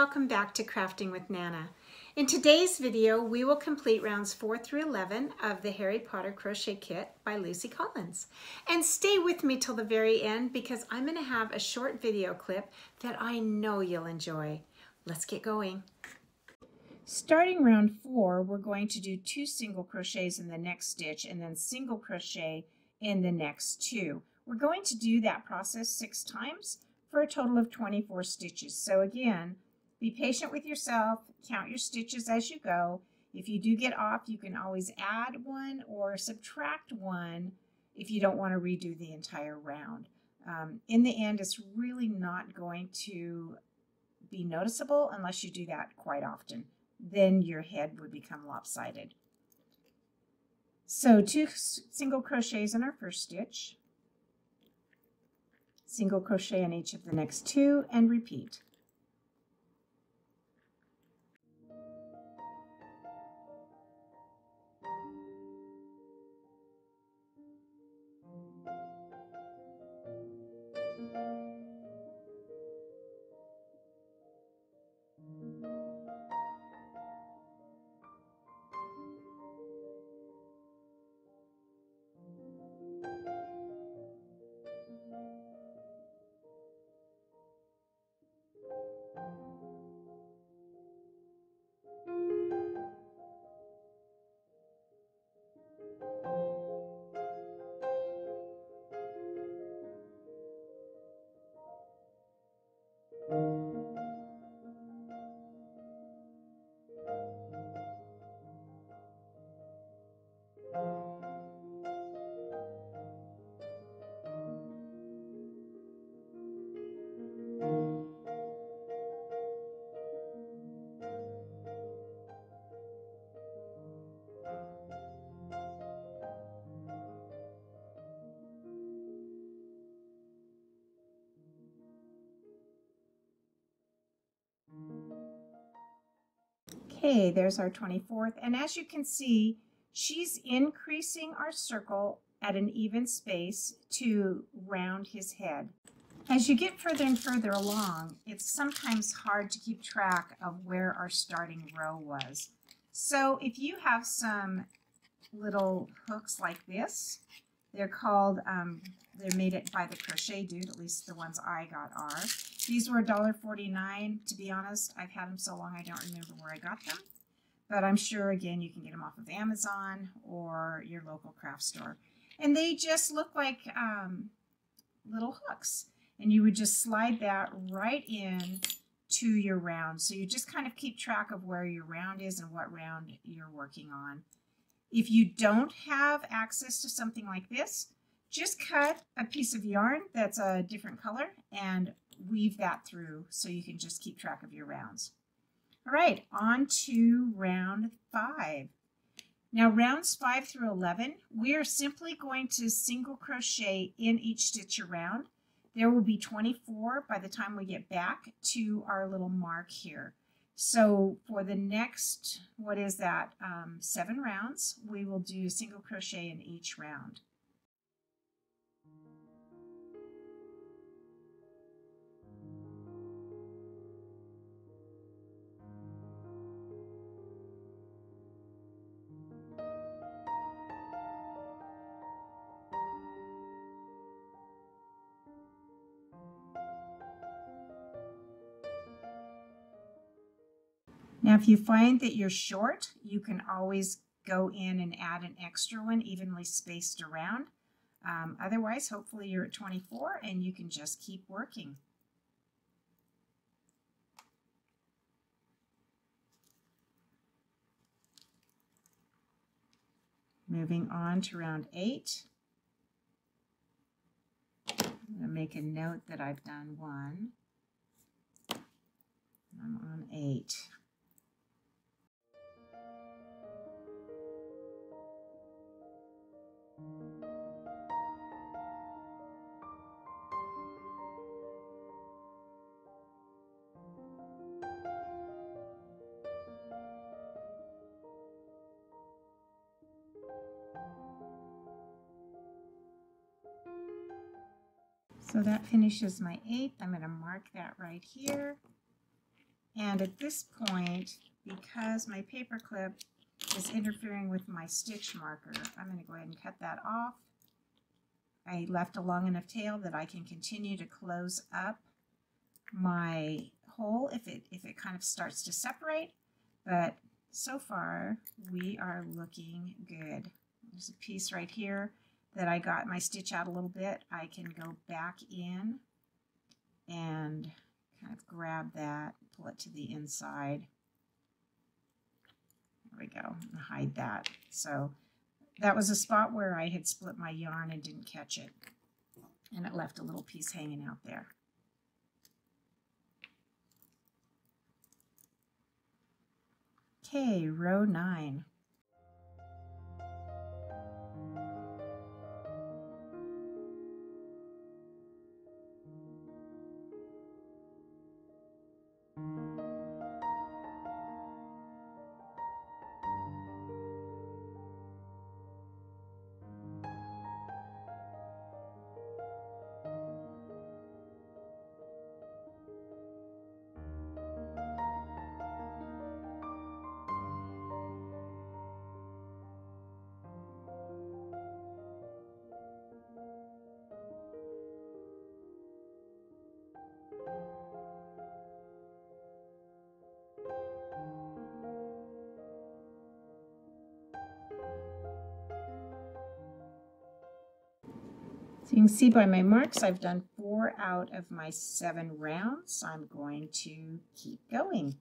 welcome back to Crafting with Nana. In today's video, we will complete rounds 4 through 11 of the Harry Potter Crochet Kit by Lucy Collins. And stay with me till the very end because I'm going to have a short video clip that I know you'll enjoy. Let's get going. Starting round 4, we're going to do 2 single crochets in the next stitch and then single crochet in the next 2. We're going to do that process 6 times for a total of 24 stitches. So again, be patient with yourself, count your stitches as you go. If you do get off, you can always add one or subtract one if you don't want to redo the entire round. In the end, it's really not going to be noticeable unless you do that quite often. Then your head would become lopsided. So 2 single crochets in our first stitch, single crochet in each of the next 2, and repeat. Okay, there's our 24th, and as you can see, she's increasing our circle at an even space to round his head. As you get further and further along, it's sometimes hard to keep track of where our starting row was. So if you have some little hooks like this, they're called, they're made by the Crochet Dude, at least the ones I got are. These were $1.49. To be honest, I've had them so long I don't remember where I got them. But I'm sure, again, you can get them off of Amazon or your local craft store. And they just look like little hooks. And you would just slide that right in to your round. So you just kind of keep track of where your round is and what round you're working on. If you don't have access to something like this, just cut a piece of yarn that's a different color and weave that through so you can just keep track of your rounds. All right, on to round 5. Now rounds 5 through 11, we are simply going to single crochet in each stitch around. There will be 24 by the time we get back to our little mark here. So for the next, 7 rounds, we will do single crochet in each round. Now, if you find that you're short, you can always go in and add an extra one evenly spaced around. Otherwise, hopefully you're at 24 and you can just keep working. Moving on to round 8. I'm going to make a note that I've done 1. I'm on 8. So that finishes my 8th. I'm going to mark that right here. And at this point, because my paper clip is interfering with my stitch marker, I'm going to go ahead and cut that off. I left a long enough tail that I can continue to close up my hole if it kind of starts to separate, but so far we are looking good. There's a piece right here that I got my stitch out a little bit. I can go back in and kind of grab that, pull it to the inside. There we go, and hide that. So that was a spot where I had split my yarn and didn't catch it, and it left a little piece hanging out there. Okay, row 9. So you can see by my marks, I've done 4 out of my 7 rounds. I'm going to keep going.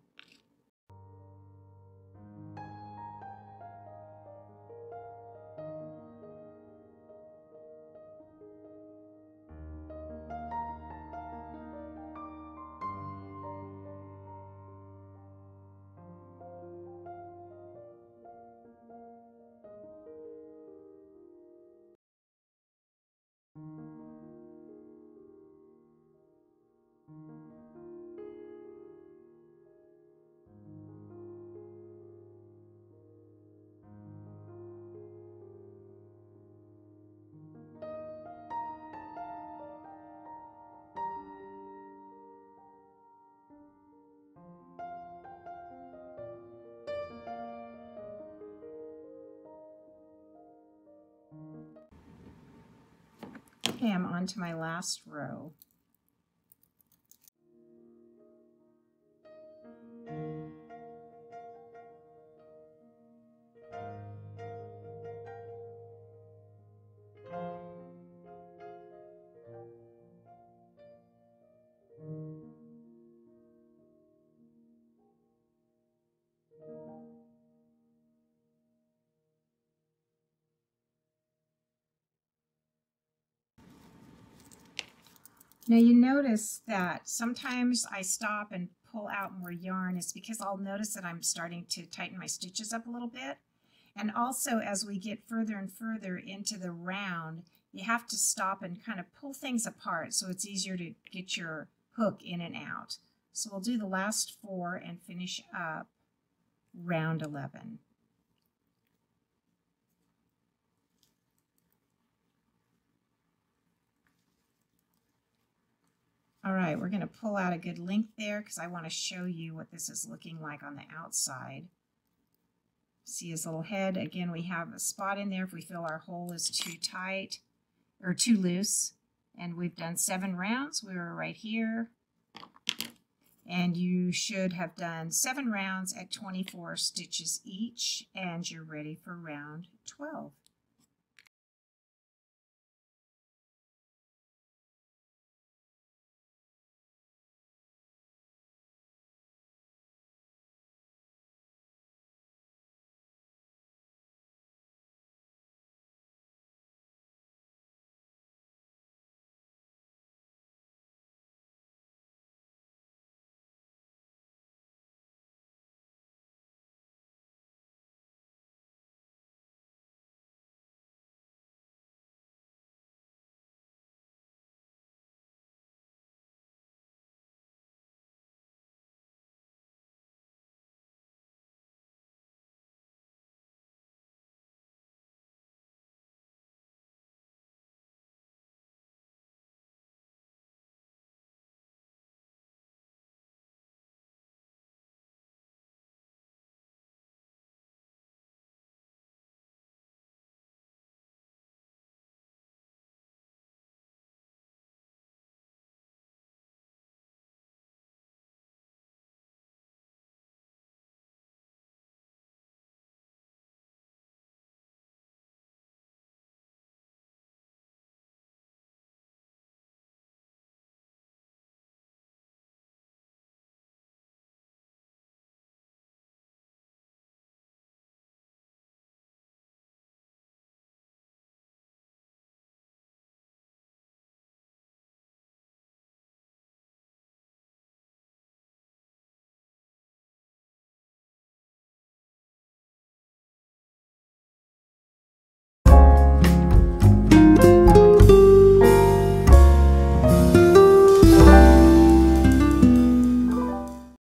Okay, I'm on to my last row. Now you notice that sometimes I stop and pull out more yarn. It's because I'll notice that I'm starting to tighten my stitches up a little bit. And also as we get further and further into the round, you have to stop and kind of pull things apart so it's easier to get your hook in and out. So we'll do the last 4 and finish up round 11. All right, we're going to pull out a good length there because I want to show you what this is looking like on the outside. See his little head? Again, we have a spot in there if we feel our hole is too tight or too loose. And we've done 7 rounds. We were right here. And you should have done 7 rounds at 24 stitches each, and you're ready for round 12.